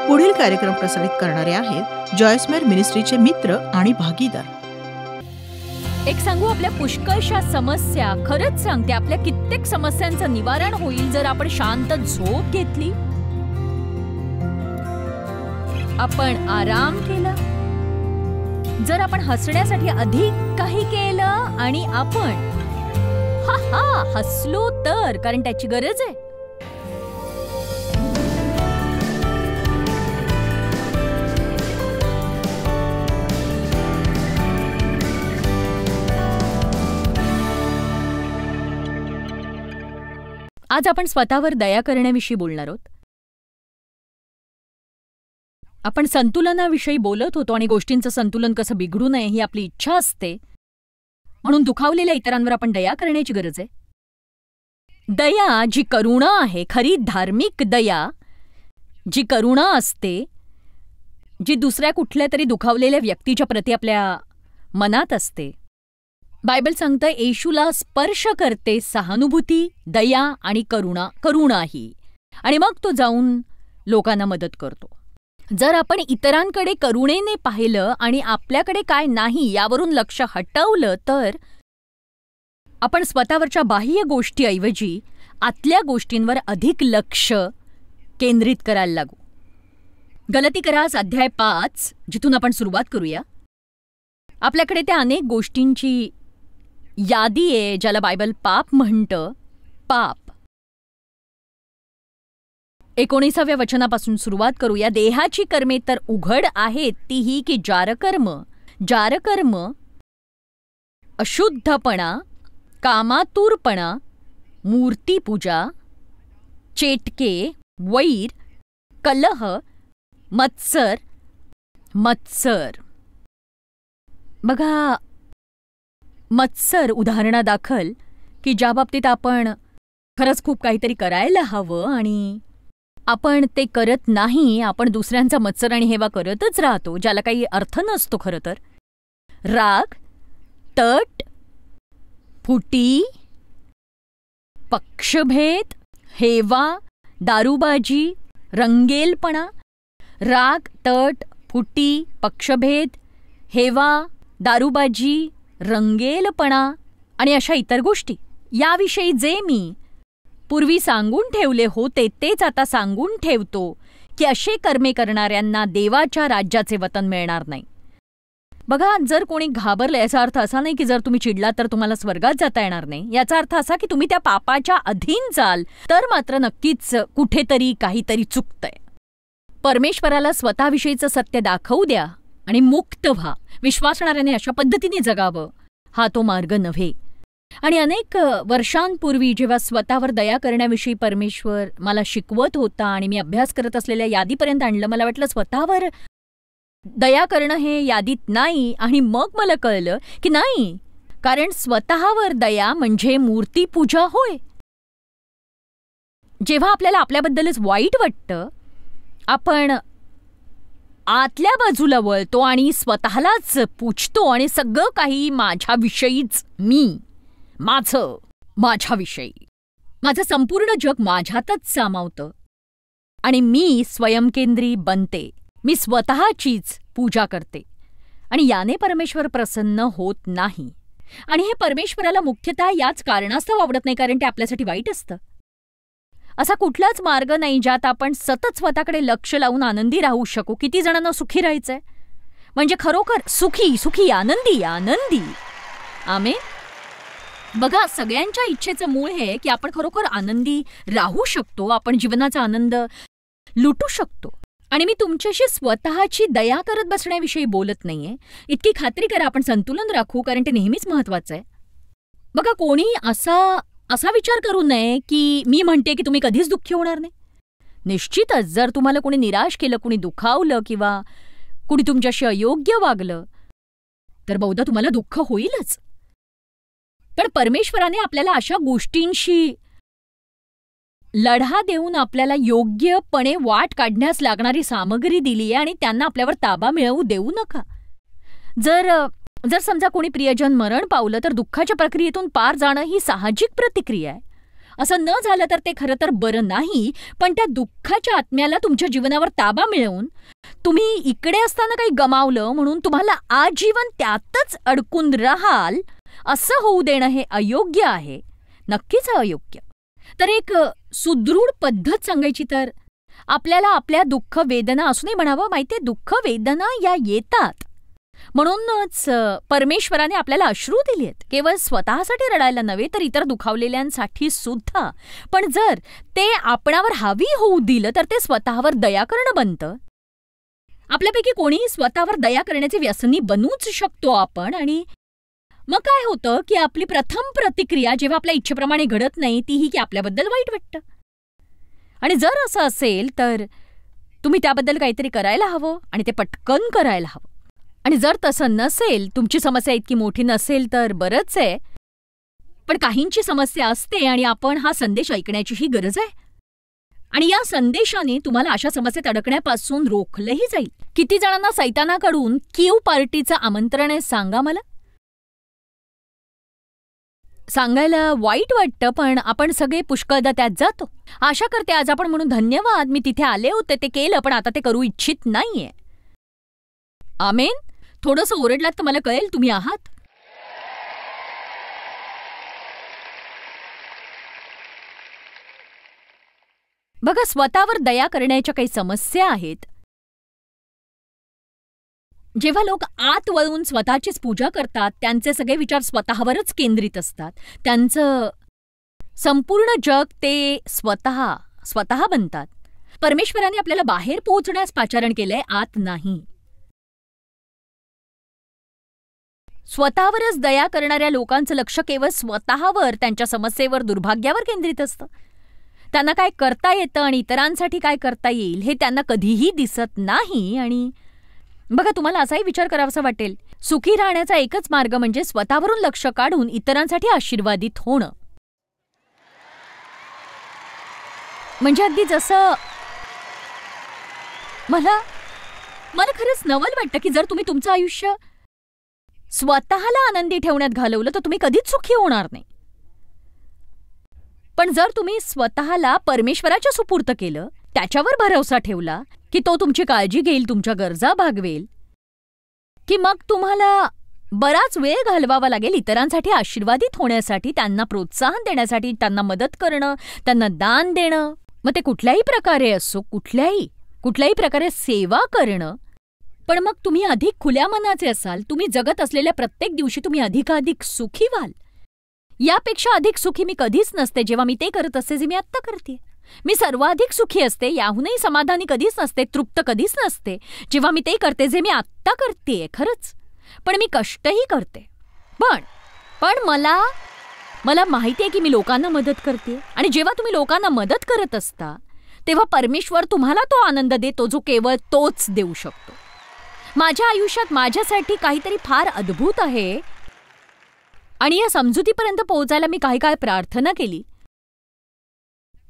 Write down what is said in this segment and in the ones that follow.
पुढील कार्यक्रम प्रसारित करणारे आहेत जॉयस्मेर मिनिस्ट्रीचे मित्र आणि भागीदार. एक सांगू, आपल्या पुष्कळशा समस्या, खरंच सांगते, आपल्या कित्येक समस्यांचं निवारण होईल जर आपण शांत झोप घेतली, आपण आराम केला, जर आपण हसण्यासाठी अधिक काही केलं आणि आपण हसलो तर, कारण त्याची गरज आहे. आज आपण स्वतःवर दया करण्याविषयी बोलणार आहोत. आपण संतुलनाविषयी बोलत होतो आणि गोष्टींचं संतुलन कसं बिघडू नये ही आपली इच्छा असते, म्हणून दुखावलेल्या इतरांवर आपण दया करण्याची गरज आहे. दया जी करुणा आहे, खरी धार्मिक दया जी करुणा असते, जी दुसऱ्या कुठल्या तरी दुखावलेल्या व्यक्तीच्या प्रती आपल्या मनात असते. बायबल सांगतं येशूला स्पर्श करते सहानुभूती, दया आणि करुणाही, आणि मग तो जाऊन लोकांना मदत करतो. जर आपण इतरांकडे करुणेने पाहिलं आणि आपल्याकडे काय नाही यावरून लक्ष हटवलं तर आपण स्वतःवरच्या बाह्य गोष्टीऐवजी आतल्या गोष्टींवर अधिक लक्ष केंद्रित करायला लागू. गलतीकरास अध्याय 5 जिथून आपण सुरुवात करूया. आपल्याकडे त्या अनेक गोष्टींची यादी आहे ज्याला बायबल पाप म्हणतं. पाप 19व्या वचनापासून सुरुवात करूया. देहाची कर्मे तर उघड आहेत, तीही की जारकर्म, अशुद्धपणा, कामातुरपणा, मूर्तीपूजा, चेटके, वैर, कलह, मत्सर. बघा, मत्सर उदाहरणादाखल की ज्या बाबतीत आपण खरंच खूप काहीतरी करायला हवं आणि आपण ते करत नाही, आपण दुसऱ्यांचा मत्सर आणि हेवा करतच राहतो, ज्याला काही अर्थ नसतो खरं तर. राग, तट, फुटी, पक्षभेद, हेवा, दारूबाजी, रंगेलपणा. राग, तट, फुटी, पक्षभेद, हेवा, दारूबाजी, रंगेलपणा आणि अशा इतर गोष्टी याविषयी जे मी पूर्वी सांगून ठेवले होते तेच आता सांगून ठेवतो की असे कर्मे करणाऱ्यांना देवाच्या राज्याचे वतन मिळणार नाही. बघा, जर कोणी घाबरलं याचा अर्थ असा नाही की जर तुम्ही चिडलात तर तुम्हाला स्वर्गात जाता येणार नाही. याचा अर्थ असा की तुम्ही त्या पापाच्या अधीन जाल तर मात्र नक्कीच कुठेतरी काहीतरी चुकतंय. परमेश्वराला स्वतःविषयीचं सत्य दाखवू द्या आणि मुक्त व्हा. विश्वासणाऱ्याने अशा पद्धतीने जगावं हा तो मार्ग नव्हे. आणि अनेक वर्षांपूर्वी जेव्हा स्वतःवर दया करण्याविषयी परमेश्वर मला शिकवत होता आणि मी अभ्यास करत असलेल्या यादीपर्यंत आणलं, मला वाटलं स्वतःवर दया करणं हे यादीत नाही. आणि मग मला कळलं की नाही, कारण स्वतःवर दया म्हणजे मूर्तीपूजा होय. जेव्हा आपल्याला आपल्याबद्दलच वाईट वाटतं, आपण आतल्या बाजूला वळतो आणि स्वतःलाच पूजतो आणि सगळं काही माझ्याविषयीच, माझ्याविषयी, माझं संपूर्ण जग माझ्यातच सामावतं आणि मी स्वयंकेंद्री बनते. मी स्वतःचीच पूजा करते आणि याने परमेश्वर प्रसन्न होत नाही. आणि हे परमेश्वराला मुख्यतः याच कारणास्तव आवडत नाही कारण ते आपल्यासाठी वाईट असतं. असा कुठलाच मार्ग नाही ज्यात आपण सतत स्वतःकडे लक्ष लावून आनंदी राहू शकू. किती जणांना सुखी राहायचंय, म्हणजे खरोखर सुखी, आनंदी. आमेन. बघा, सगळ्यांच्या इच्छेचं मूळ हे की आपण खरोखर आनंदी राहू शकतो, आपण जीवनाचा आनंद लुटू शकतो. आणि मी तुमच्याशी स्वतःची दया करत बसण्याविषयी बोलत नाहीये. इतकी खात्री करा आपण संतुलन राखू, कारण ते नेहमीच महत्वाचं आहे. बघा, कोणी असा विचार करू नये की मी म्हणते की तुम्ही कधीच दुःखी होणार नाही. निश्चितच जर तुम्हाला कोणी निराश केलं, कोणी दुखावलं किंवा कुणी तुमच्याशी अयोग्य वागलं तर बहुधा तुम्हाला दुःख होईलच. पण परमेश्वराने आपल्याला अशा गोष्टींशी लढा देऊन आपल्याला योग्यपणे वाट काढण्यास लागणारी सामग्री दिली आहे आणि त्यांना आपल्यावर ताबा मिळवू देऊ नका. जर समजा कोणी प्रियजन मरण पावलं तर दुःखाच्या प्रक्रियेतून पार जाणं ही साहजिक प्रतिक्रिया आहे. असं न झालं तर ते खरं तर बरं नाही, पण त्या दुःखाच्या आत्म्याला तुमच्या जीवनावर ताबा मिळवून तुम्ही इकडे असताना काही गमावलं म्हणून तुम्हाला आजीवन त्यातच अडकून राहाल असं होऊ देणं हे अयोग्य आहे, नक्कीच अयोग्य. तर एक सुदृढ पद्धत सांगायची तर आपल्याला आपल्या दुःख वेदना असूनही म्हणावं, माहितीये दुःख वेदना या येतात, म्हणूनच परमेश्वराने आपल्याला अश्रू दिली आहेत, केवळ स्वतःसाठी रडायला नव्हे तर इतर दुखावलेल्यांसाठी सुद्धा. पण जर ते आपणावर हावी होऊ दिलं तर ते स्वतःवर दया करणं बनतं. आपल्यापैकी कोणीही स्वतःवर दया करण्याचे व्यसनी बनूच शकतो आपण. आणि मग काय होतं की आपली प्रथम प्रतिक्रिया जेव्हा आपल्या इच्छेप्रमाणे घडत नाही ती ही की आपल्याबद्दल वाईट वाटतं. आणि जर असं असेल तर तुम्ही त्याबद्दल काहीतरी करायला हवं आणि ते पटकन करायला हवं. आणि जर तसं नसेल, तुमची समस्या इतकी मोठी नसेल तर बरंच आहे, पण काहींची समस्या असते आणि आपण हा संदेश ऐकण्याचीही गरज आहे. आणि या संदेशाने तुम्हाला अशा समस्येत अडकण्यापासून रोखलंही जाईल. किती जणांना सैतानाकडून कीव पार्टीचं आमंत्रण आहे सांगा मला. सांगायला वाईट वाटतं पण आपण सगळे पुष्कळदा त्यात जातो. आशा करते आज आपण म्हणून धन्यवाद, मी तिथे आले होते, ते केलं, पण आता ते करू इच्छित नाहीये. आमेन. थोडंसं ओरडलात तर मला कळेल तुम्ही आहात. बघा, स्वतःवर दया करण्याच्या काही समस्या आहेत. जेव्हा लोक आत वळून स्वतःचीच पूजा करतात, त्यांचे सगळे विचार स्वतःवरच केंद्रित असतात. त्यांचं संपूर्ण जग ते स्वतः बनतात. परमेश्वराने आपल्याला बाहेर पोहोचण्यास पाचारण केलंय, आत नाही. स्वतःवरच दया करणाऱ्या लोकांचं लक्ष केवळ स्वतःवर, त्यांच्या समस्येवर, दुर्भाग्यावर केंद्रित असतं. त्यांना काय करता येतं आणि इतरांसाठी काय करता येईल हे त्यांना कधीही दिसत नाही. आणि बघा, तुम्हाला असाही विचार करावासा वाटेल, सुखी राहण्याचा एकच मार्ग म्हणजे स्वतःवरून लक्ष काढून इतरांसाठी आशीर्वादित होणं. म्हणजे अगदी जसं मला खरंच नवल वाटतं की जर तुम्ही तुमचं आयुष्य स्वतःला आनंदी ठेवण्यात घालवलं तर तुम्ही कधीच सुखी होणार नाही. पण जर तुम्ही स्वतःला परमेश्वराच्या सुपूर्त केलं, त्याच्यावर भरवसा ठेवला की तो तुमची काळजी घेईल, तुमच्या गरजा भागवेल, की मग तुम्हाला बराच वेळ घालवावा लागेल इतरांसाठी आशीर्वादित होण्यासाठी, त्यांना प्रोत्साहन देण्यासाठी, त्यांना मदत करणं, त्यांना दान देणं, मग ते कुठल्याही प्रकारे असो, कुठल्याही प्रकारे सेवा करणं. पण मग तुम्ही अधिक खुल्या मनाचे असाल, तुम्ही जगत असलेल्या प्रत्येक दिवशी तुम्ही अधिकाधिक सुखी व्हाल. यापेक्षा अधिक सुखी मी कधीच नसते जेव्हा मी ते करत असते जे मी आत्ता करते. मी सर्वाधिक सुखी असते, याहूनही समाधानी कधीच नसते, तृप्त कधीच नसते जेव्हा मी ते करते जे मी आत्ता करतेय. खरंच. पण मी कष्टही करते. पण मला माहिती आहे की मी लोकांना मदत करते. आणि जेव्हा तुम्ही लोकांना मदत करत असता तेव्हा परमेश्वर तुम्हाला तो आनंद देतो जो केवळ तोच देऊ शकतो. माझ्या आयुष्यात माझ्यासाठी काहीतरी फार अद्भुत आहे आणि या समजुतीपर्यंत पोहोचायला मी काही काळ प्रार्थना केली.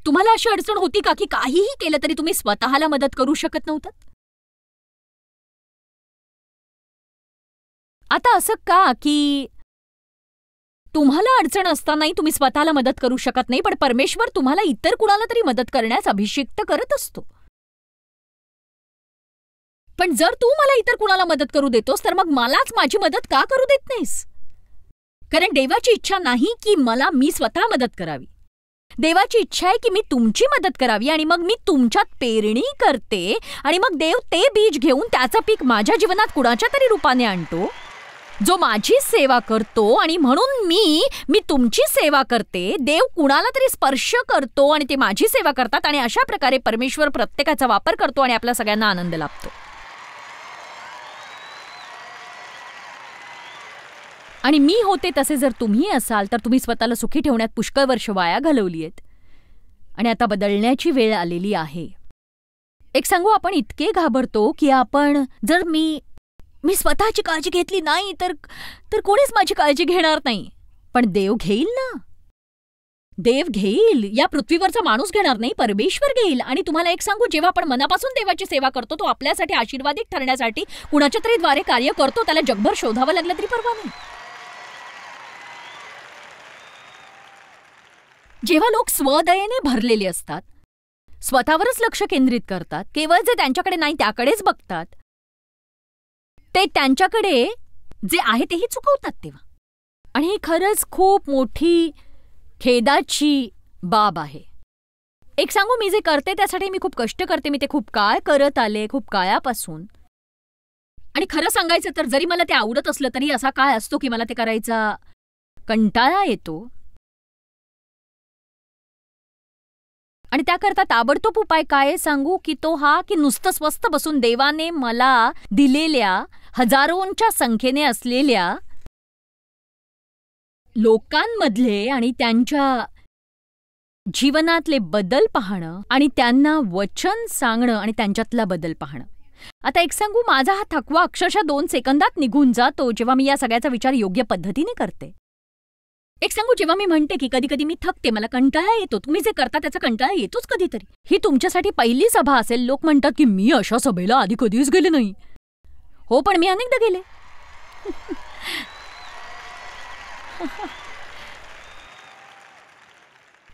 तुम्हाला अशी अडचण होती का की काहीही केलं तरी तुम्ही स्वतःला मदत करू शकत नव्हतं? आता असं का की तुम्हाला अडचण असतानाही तुम्ही स्वतःला मदत करू शकत नाही, पण परमेश्वर तुम्हाला इतर कुणाला तरी मदत करण्यास अभिषिक्त करत असतो. पण जर तू मला इतर कुणाला मदत करू देतोस तर मग मलाच माझी मदत का करू देत नाहीस? कारण देवाची इच्छा नाही की मी स्वतः मदत करावी. देवाची इच्छा आहे की मी तुमची मदत करावी आणि मग मी तुमच्यात पेरणी करते आणि मग देव ते बीज घेऊन त्याचं पीक माझ्या जीवनात कुणाच्या तरी रूपाने आणतो, जो माझी सेवा करतो. आणि म्हणून मी तुमची सेवा करते, देव कुणाला तरी स्पर्श करतो आणि ते माझी सेवा करतात. आणि अशा प्रकारे परमेश्वर प्रत्येकाचा वापर करतो आणि आपल्या सगळ्यांना आनंद लाभतो. आणि मी होते तसे जर तुम्ही असाल तर तुम्ही स्वतःला सुखी ठेवण्यात पुष्कळ वर्ष वाया घालवली आहेत आणि आता बदलण्याची वेळ आलेली आहे. एक सांगू, आपण इतके घाबरतो की आपण जर मी स्वतःची काळजी घेतली नाही तर कोणीच माझी काळजी घेणार नाही. पण देव घेईल ना, देव घेईल. या पृथ्वीवरचा माणूस घेणार नाही, परमेश्वर घेईल. आणि तुम्हाला एक सांगू, जेव्हा आपण मनापासून देवाची सेवा करतो तो आपल्यासाठी आशीर्वादित ठरण्यासाठी कुणाच्या तरी द्वारे कार्य करतो. त्याला जगभर शोधावं लागलं तरी परवा नाही. जेव्हा लोक स्वदयेने भरलेले असतात, स्वतःवरच लक्ष केंद्रित करतात, केवळ जे त्यांच्याकडे नाही त्याकडेच बघतात, ते त्यांच्याकडे जे आहे तेही चुकवतात तेव्हा. आणि ही खरंच खूप मोठी खेदाची बाब आहे. एक सांगू, मी जे करते त्यासाठी मी खूप कष्ट करते. मी ते खूप काळ करत आले, खूप काळापासून. आणि खरं सांगायचं तर जरी मला ते आवडत असलं तरी असा काळ असतो की मला ते करायचा कंटाळा येतो. आणि त्याकरता ताबडतोब उपाय काय सांगू की तो हा की नुसतं स्वस्थ बसून देवाने मला दिलेल्या हजारोंच्या संख्येने असलेल्या लोकांमधले आणि त्यांच्या जीवनातले बदल पाहणं आणि त्यांना वचन सांगणं आणि त्यांच्यातला बदल पाहणं. आता एक सांगू, माझा हा थकवा अक्षरशः 2 सेकंदात निघून जातो जेव्हा मी या सगळ्याचा विचार योग्य पद्धतीने करते. एक सांगू, जेव्हा मी म्हणते की कधी कधी मी थकते, मला कंटाळा येतो, तुम्ही जे करता त्याचा कंटाळा येतोच कधीतरी. ही तुमच्यासाठी पहिली सभा असेल. लोक म्हणतात की मी अशा सभेला आधी कधीच गेले नाही. हो, पण मी अनेकदा गेले.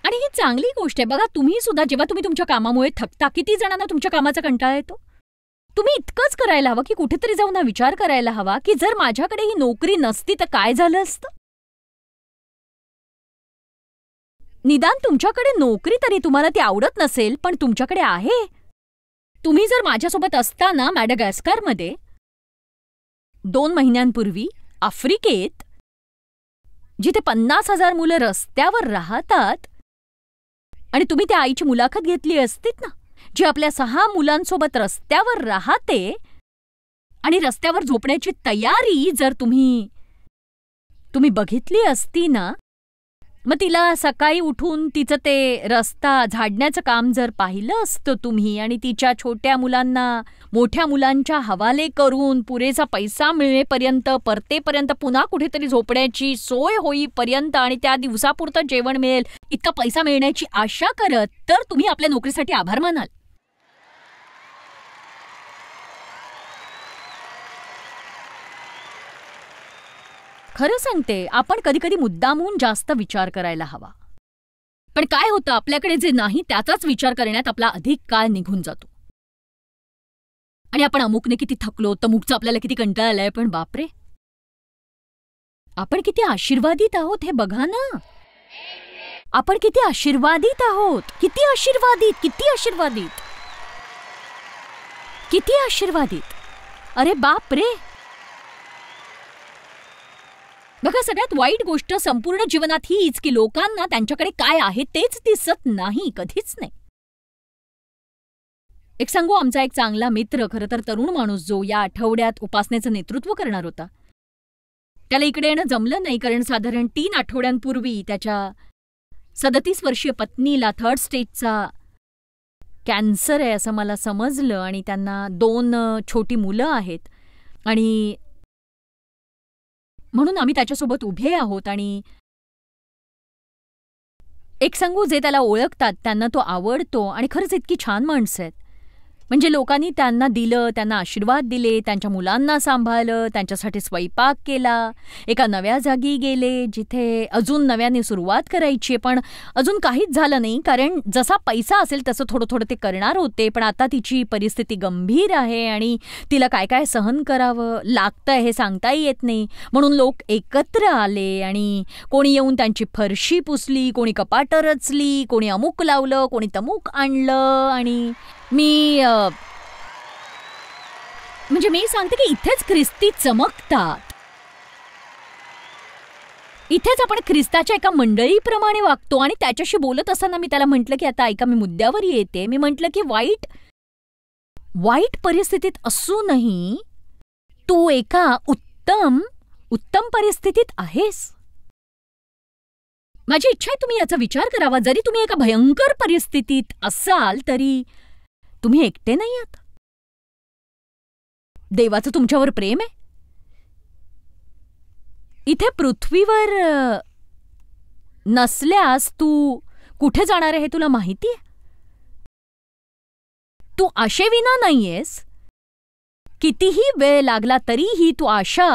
आणि ही चांगली गोष्ट आहे. बघा, तुम्ही सुद्धा जेव्हा तुम्ही तुमच्या कामामुळे थकता, किती जणांना तुमच्या कामाचा कंटाळा येतो. तुम्ही इतकंच करायला हवं की कुठेतरी जाऊन हा विचार करायला हवा की जर माझ्याकडे ही नोकरी नसती तर काय झालं असतं. निदान तुमच्याकडे नोकरी तरी तुम्हाला ती आवडत नसेल पण तुमच्याकडे आहे. तुम्ही जर माझ्यासोबत असताना मॅडागास्कारमध्ये 2 महिन्यांपूर्वी आफ्रिकेत जिथे 50,000 मुलं रस्त्यावर राहतात आणि तुम्ही त्या आईची मुलाखत घेतली असतीत ना, जी आपल्या 6 मुलांसोबत रस्त्यावर राहते आणि रस्त्यावर झोपण्याची तयारी जर तुम्ही बघितली असती ना, मग तिला सकाळी उठून तिचं ते रस्ता झाडण्याचं काम जर पाहिलं असतं तुम्ही आणि तिच्या छोट्या मुलांना मोठ्या मुलांच्या हवाले करून पुरेसा पैसा मिळेपर्यंत, परतेपर्यंत, पुन्हा कुठेतरी झोपण्याची सोय होईपर्यंत आणि त्या दिवसापुरतं जेवण मिळेल इतका पैसा मिळण्याची आशा करत, तर तुम्ही आपल्या नोकरीसाठी आभार मानाल. खरं सांगते, आपण कधीकधी मुद्दामून जास्त विचार करायला हवा. पण काय होतं, आपल्याकडे जे नाही त्याचाच विचार करण्यात आपला अधिक काळ निघून जातो. आणि आपण अमुकने किती थकलो, तमुकचा आपल्याला किती कंटाळा आलाय, पण बापरे, आपण किती आशीर्वादित आहोत हे बघा ना. आपण किती आशीर्वादित आहोत. किती आशीर्वादित, किती आशीर्वादित, किती आशीर्वादित. अरे बापरे. बघा, सगळ्यात वाईट गोष्ट संपूर्ण जीवनात हीच की लोकांना त्यांच्याकडे काय आहे तेच दिसत नाही, कधीच नाही. एक सांगू, आमचा एक चांगला मित्र, खरं तर तरुण माणूस, जो या आठवड्यात उपासनेचं नेतृत्व करणार होता, त्याला इकडे येणं जमलं नाही कारण साधारण 3 आठवड्यांपूर्वी त्याच्या 37 वर्षीय पत्नीला 3rd स्टेजचा कॅन्सर आहे असं मला समजलं आणि त्यांना 2 छोटी मुलं आहेत आणि म्हणून आम्ही त्याच्यासोबत उभे आहोत. आणि एक सांगू, जे त्याला ओळखतात त्यांना तो आवडतो आणि खरंच इतकी छान माणसं आहेत. म्हणजे लोकांनी त्यांना दिलं, त्यांना आशीर्वाद दिले, त्यांच्या मुलांना सांभाळलं, त्यांच्यासाठी स्वयंपाक केला, एका नव्या जागी गेले जिथे अजून नव्याने सुरुवात करायची, पण अजून काहीच झालं नाही कारण जसा पैसा असेल तसं थोडं थोडं ते करणार होते. पण आता तिची परिस्थिती गंभीर आहे आणि तिला काय काय सहन करावं लागतंय हे सांगताही येत नाही. म्हणून लोक एकत्र आले आणि कोणी येऊन त्यांची फरशी पुसली, कोणी कपाटं रचली, कोणी अमुक लावलं, कोणी तमुक आणलं. आणि मी सांगते की इथेच ख्रिस्ती चमकतात. इथेच आपण ख्रिस्ताच्या एका मंडळीप्रमाणे वागतो. आणि त्याच्याशी बोलत असताना मी त्याला म्हटलं की आता ऐका, मी मुद्द्यावर येते. मी म्हटलं की वाईट परिस्थितीत असूनही तू एका उत्तम परिस्थितीत आहेस. माझी इच्छा आहे तुम्ही याचा विचार करावा. जरी तुम्ही एका भयंकर परिस्थितीत असाल तरी तुम्ही एकटे नाही आहात. देवाचं तुमच्यावर प्रेम आहे. इथे पृथ्वीवर नसल्यास तू कुठे जाणार आहे हे तुला माहिती आहे. तू आशेविना नाहीयेस. कितीही वेळ लागला तरीही तू आशा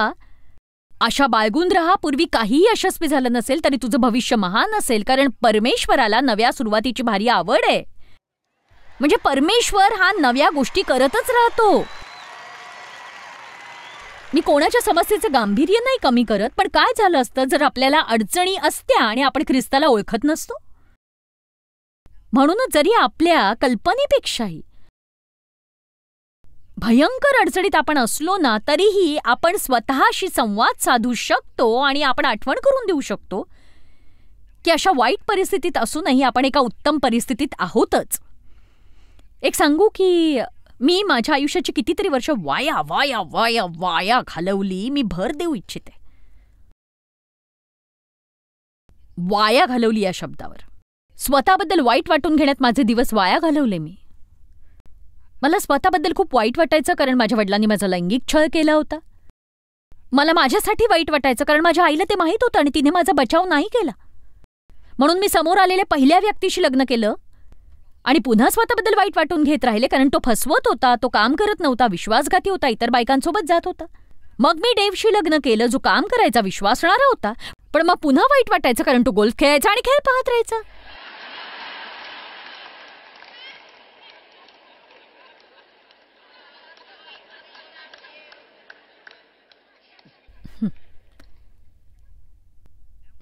आशा बाळगून राहा. पूर्वी काहीही यशस्वी झालं नसेल तरी तुझं भविष्य महान असेल, कारण परमेश्वराला नव्या सुरुवातीची भारी आवड आहे. म्हणजे परमेश्वर हा नव्या गोष्टी करतच राहतो. मी कोणाच्या समस्येचं गांभीर्य नाही कमी करत, पण काय झालं असतं जर आपल्याला अडचणी असत्या आणि आपण ख्रिस्ताला ओळखत नसतो. म्हणूनच जरी आपल्या कल्पनेपेक्षाही भयंकर अडचणीत आपण असलो ना, तरीही आपण स्वतःशी संवाद साधू शकतो आणि आपण आठवण करून देऊ शकतो की अशा वाईट परिस्थितीत असूनही आपण एका उत्तम परिस्थितीत आहोतच. एक सांगू की मी माझ्या आयुष्याची कितीतरी वर्ष वाया वाया वाया वाया घालवली. मी भर देऊ इच्छिते, वाया घालवली या शब्दावर. स्वतःबद्दल वाईट वाटून घेण्यात माझे दिवस वाया घालवले मी. मला स्वतःबद्दल खूप वाईट वाटायचं कारण माझ्या वडिलांनी माझा लैंगिक छळ केला होता. मला माझ्यासाठी वाईट वाटायचं कारण माझ्या आईला ते माहीत होतं आणि तिने माझा बचाव नाही केला. म्हणून मी समोर आलेल्या पहिल्या व्यक्तीशी लग्न केलं आणि पुन्हा स्वतःबद्दल वाईट वाटून घेत राहिले कारण तो फसवत होता, तो काम करत नव्हता, विश्वासघाती होता, इतर बायकांसोबत जात होता. मग मी डेव्हशी लग्न केलं जो काम करायचा, विश्वासणारा होता, पण मग पुन्हा वाईट वाटायचं कारण तो गोल्फ खेळायचा आणि खेळ पाहत राहायचा.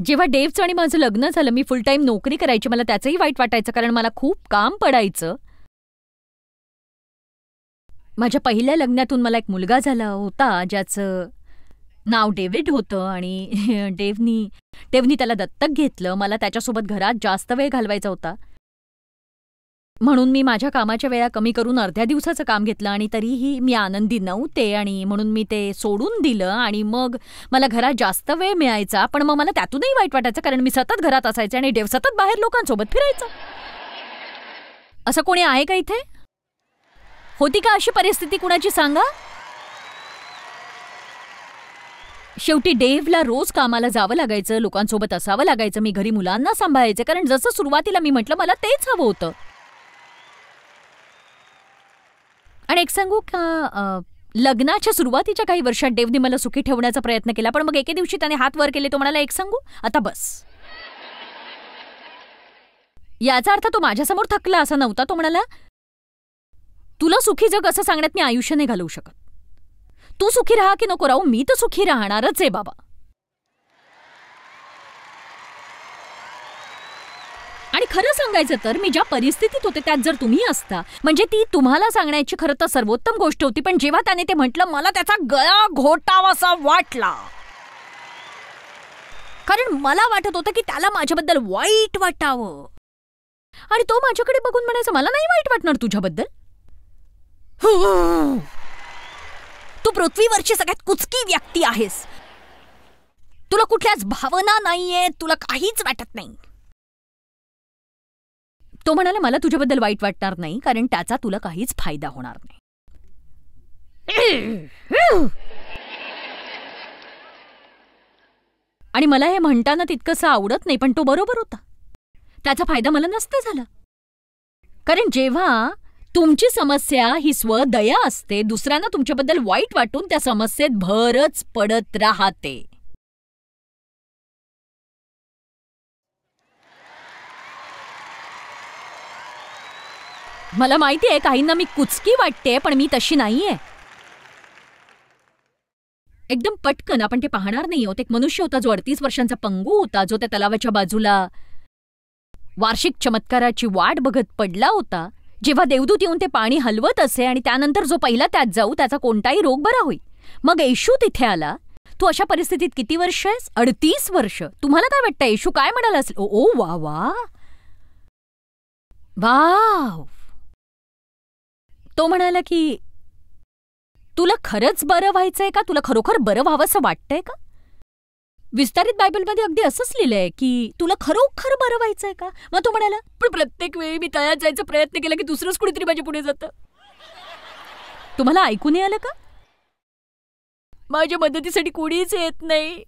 जेव्हा डेव्हचं आणि माझं लग्न झालं, मी फुल टाईम नोकरी करायची. मला त्याचंही वाईट वाटायचं कारण मला खूप काम पडायचं. माझ्या पहिल्या लग्नातून मला एक मुलगा झाला होता ज्याचं नाव डेव्हिड होतं आणि डेव्हनी त्याला दत्तक घेतलं. मला त्याच्यासोबत घरात जास्त वेळ घालवायचा होता, म्हणून मी माझ्या कामाच्या वेळा कमी करून अर्ध्या दिवसाचं काम घेतलं आणि तरीही मी आनंदी नव्हते आणि म्हणून मी ते सोडून दिलं. आणि मग मला घरात जास्त वेळ मिळायचा, पण मग मला त्यातूनही वाईट वाटायचं कारण मी सतत घरात असायचे आणि डेव्ह सतत बाहेर लोकांसोबत फिरायचं. असं कोणी आहे का इथे? होती का अशी परिस्थिती कुणाची सांगा? शेवटी डेव्हला रोज कामाला जावं लागायचं, लोकांसोबत असावं लागायचं, मी घरी मुलांना सांभाळायचे कारण जसं सुरुवातीला मी म्हटलं मला तेच हवं होतं. आणि एक सांगू का, लग्नाच्या सुरुवातीच्या काही वर्षात डेव्हने मला सुखी ठेवण्याचा प्रयत्न केला, पण मग एके दिवशी त्याने हात वर केले. तो म्हणाला, एक सांगू, आता बस. याचा अर्थ तो माझ्यासमोर थकला असा नव्हता. तो म्हणाला, तुला सुखी जग असं सांगण्यात मी आयुष्य नाही घालवू शकत. तू सुखी राहा की नको राहू, मी तर सुखी राहणारच आहे बाबा. आणि खरं सांगायचं तर मी ज्या परिस्थितीत होते त्यात जर तुम्ही असता, म्हणजे ती तुम्हाला सांगण्याची खरं तर सर्वोत्तम गोष्ट होती. पण जेव्हा त्याने ते म्हटलं, मला त्याचा गळा घोटावासा वाटला, कारण मला वाटत होतं की त्याला माझ्याबद्दल वाईट वाटावं. आणि तो माझ्याकडे बघून म्हणायचा, मला नाही वाईट वाटणार तुझ्याबद्दल. तू पृथ्वीवरची सगळ्यात कुचकी व्यक्ती आहेस. तुला कुठल्याच भावना नाहीये, तुला काहीच वाटत नाही. तो म्हणाला, मला तुझ्याबद्दल वाईट वाटणार नाही कारण त्याचा तुला काहीच फायदा होणार नाही. आणि मला हे म्हणताना तितकंसं आवडत नाही, पण तो बरोबर होता. त्याचा फायदा मला नसता झाला. कारण जेव्हा तुमची समस्या ही स्वदया असते, दुसऱ्यांना तुमच्याबद्दल वाईट वाटून त्या समस्येत भरच पडत राहते. मला माहिती आहे काहींना मी कुचकी वाटते, पण मी तशी नाहीये. एकदम पटकन आपण ते पाहणार नाही आहोत. एक मनुष्य होता जो 38 वर्षांचा पंगू होता, जो त्या तलावाच्या बाजूला वार्षिक चमत्काराची वाट बघत पडला होता. जेव्हा देवदूत येऊन ते पाणी हलवत असे आणि त्यानंतर जो पहिला त्यात जाऊ त्याचा कोणताही रोग बरा होई. मग येशू तिथे आला. तू अशा परिस्थितीत किती वर्ष आहेस? 38 वर्ष. तुम्हाला काय वाटतं येशू काय म्हणाला असेल? ओ वा वा वाव. तो म्हणाला की तुला खरंच बरं व्हायचंय का? तुला खरोखर बरं व्हावंसं वाटतंय का? विस्तारित बायबलमध्ये अगदी असंच लिहिलंय की तुला खरोखर बरं व्हायचंय का? मग तो म्हणाला, पण प्रत्येक वेळी मी तयार जायचा प्रयत्न केला की दुसरंच कुणीतरी माझ्या पुढे जातं. तुम्हाला ऐकू नाही आलं का? माझ्या मदतीसाठी कोणीच येत नाही,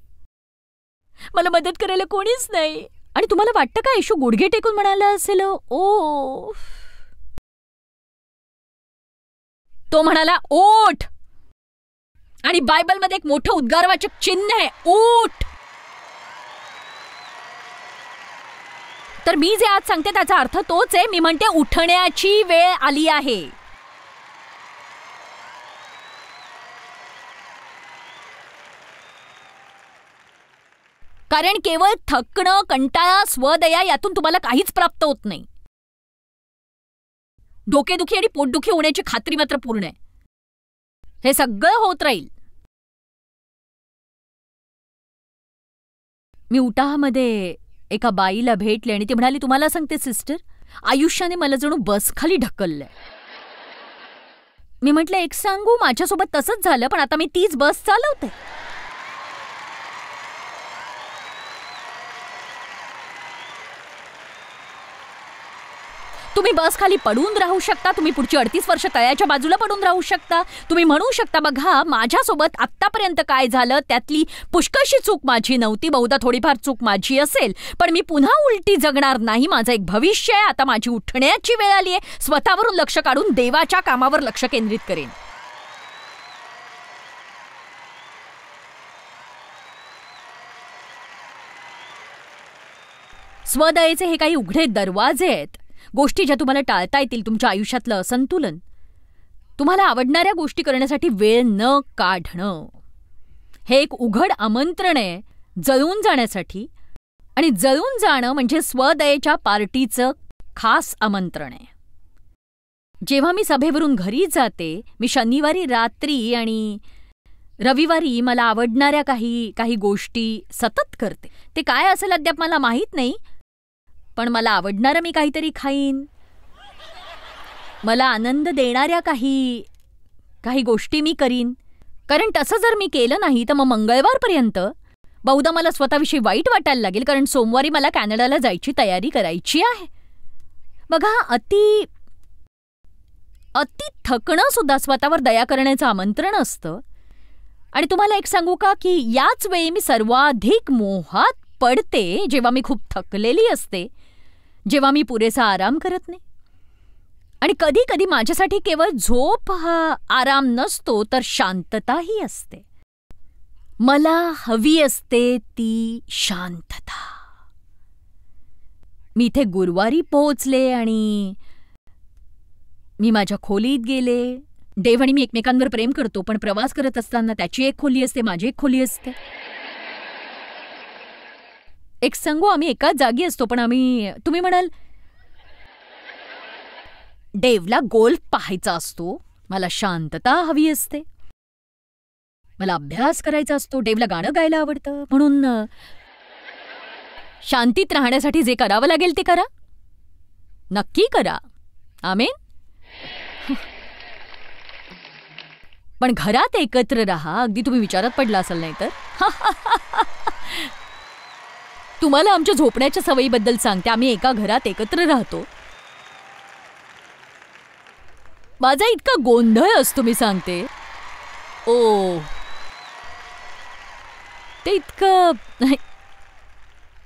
मला मदत करायला कोणीच नाही. आणि तुम्हाला वाटतं का येशू गुडघे टेकून म्हणाला असेल ओ? तो म्हणाला, ओठ. आणि बायबलमध्ये एक मोठं उद्गारवाचक चिन्ह आहे, उठ. तर मी जे आज सांगते त्याचा अर्थ तोच आहे. मी म्हणते उठण्याची वेळ आली आहे. कारण केवळ थकणं, कंटाळा, स्वदया यातून तुम्हाला काहीच प्राप्त होत नाही. डोकेदुखी आणि पोटदुखी होण्याची खात्री मात्र पूर्ण आहे. हे सगळं होत राहील. मी उटाहामध्ये एका बाईला भेटले आणि ती म्हणाली, तुम्हाला सांगते सिस्टर, आयुष्याने मला जणू बस खाली ढकललंय. मी म्हटलं, एक सांगू, माझ्यासोबत तसंच झालं, पण आता मी तीच बस चालवते. तुम्ही बस खाली पडून राहू शकता. तुम्ही पुढची 38 वर्ष तळ्याच्या बाजूला पडून राहू शकता. तुम्ही म्हणू शकता, बघा माझ्यासोबत आत्तापर्यंत काय झालं त्यातली पुष्कळशी चूक माझी नव्हती, बहुधा थोडीफार चूक माझी असेल, पण मी पुन्हा उलटी जगणार नाही. माझं एक भविष्य आहे. आता माझी उठण्याची वेळ आली आहे. स्वतःवरून लक्ष काढून देवाच्या कामावर लक्ष केंद्रित करेन. स्वदयेचे हे काही उघडे दरवाजे आहेत, गोष्टी ज्या तुम्हाला टाळता येतील. तुमच्या आयुष्यातलं असंतुलन, तुम्हाला आवडणाऱ्या गोष्टी करण्यासाठी वेळ न काढणं, हे एक उघड आमंत्रण आहे जळून जाण्यासाठी. आणि जळून जाणं म्हणजे स्वदयेच्या पार्टीचं खास आमंत्रण आहे. जेव्हा मी सभेवरून घरी जाते, मी शनिवारी रात्री आणि रविवारी मला आवडणाऱ्या काही गोष्टी सतत करते. ते काय असेल अद्याप मला माहीत नाही, पण मला आवडणारं मी काहीतरी खाईन. मला आनंद देणाऱ्या काही गोष्टी मी करीन. कारण तसं जर मी केलं नाही तर मग मंगळवारपर्यंत बहुधा मला स्वतःविषयी वाईट वाटायला लागेल, कारण सोमवारी मला कॅनडाला जायची तयारी करायची आहे. बघा, अति थकणं सुद्धा स्वतःवर दया करण्याचं आमंत्रण असतं. आणि तुम्हाला एक सांगू का, की याच वेळी मी सर्वाधिक मोहात पडते जेव्हा मी खूप थकलेली असते, जेव्हा मी पुरेसा आराम करत नाही. आणि कधी कधी माझ्यासाठी केवळ झोप हा आराम नसतो, तर शांतताही असते. मला हवी असते ती शांतता. मी इथे गुरुवारी पोहोचले आणि मी माझ्या खोलीत गेले. देव आणि मी एकमेकांवर प्रेम करतो, पण प्रवास करत असताना त्याची एक खोली असते, माझी एक खोली असते. एक सांगू, आम्ही एकाच जागी असतो, पण तुम्ही म्हणाल, देवला गोल्फ पाहायचा असतो, मला शांतता हवी असते, मला अभ्यास करायचा असतो, देवला गाणं गायला आवडतं. म्हणून शांतीत राहण्यासाठी जे करावं लागेल ते करा, नक्की करा. आमेन. पण घरात एकत्र राहा. अगदी तुम्ही विचारात पडला असाल नाही तर. तुम्हाला आमच्या झोपण्याच्या सवयीबद्दल सांगते. आम्ही एका घरात एकत्र राहतो. माझा इतका गोंधळ असतो, मी सांगते. ओ, ते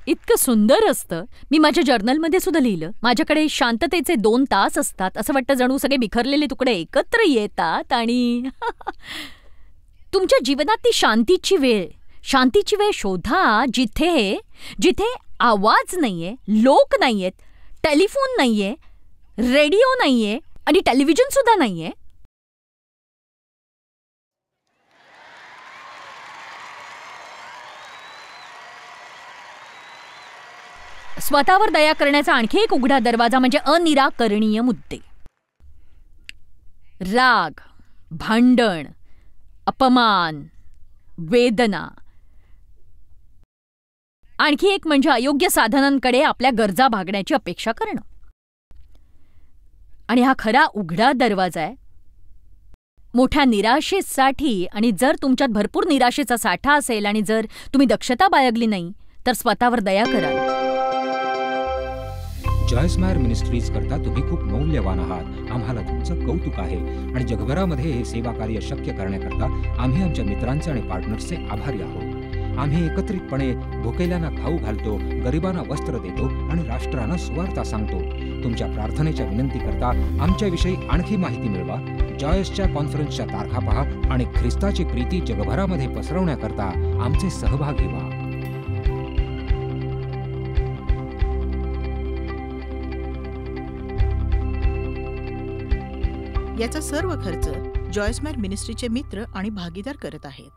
इतकं सुंदर असतं. मी माझ्या जर्नलमध्ये सुद्धा लिहिलं, माझ्याकडे शांततेचे 2 तास असतात. असं वाटतं जणू सगळे बिखरलेले तुकडे एकत्र येतात आणि तुमच्या जीवनात ती शांतीची वेळ शोधा, जिथे आवाज नाहीये, लोक नाहीयेत, टेलिफोन नाहीये, रेडिओ नाहीये आणि टेलिव्हिजन सुद्धा नाहीये. स्वतःवर दया करण्याचा आणखी एक उघडा दरवाजा म्हणजे अनिराकरणीय मुद्दे. राग, भांडण, अपमान, वेदना. आणखी एक म्हणजे अयोग्य साधनांकडे आपल्या गरजा भागण्याची अपेक्षा करणं. आणि हा खरा उघडा दरवाजा आहे मोठ्या निराशेसाठी. आणि जर तुमच्यात भरपूर निराशेचा साठा असेल आणि जर तुम्ही दक्षता बाळगली नाही तर स्वतःवर दया कराल. जॉयस मेयर मिनिस्ट्रीज करता तुम्ही खूप मौल्यवान आहात. आम्हाला तुमचं कौतुक आहे आणि जगभरामध्ये हे सेवा कार्य शक्य करण्याकरता आम्ही आमच्या मित्रांचे आणि पार्टनर्सचे आभारी आहोत. आम्ही एकत्रितपणे भुकेल्यांना खाऊ घालतो, गरिबांना वस्त्र देतो आणि राष्ट्रांना सुवार्ता सांगतो. तुमच्या प्रार्थनेच्या विनंती करता आमच्याविषयी आणखी माहिती मिळवा. जॉयसच्या कॉन्फरन्सच्या तारखा पहा आणि ख्रिस्ताची प्रीती जगभरामध्ये पसरवण्याकरता आमचे सहभागी व्हा. याचा सर्व खर्च जॉयस्मॅर मिनिस्ट्रीचे मित्र आणि भागीदार करत आहेत.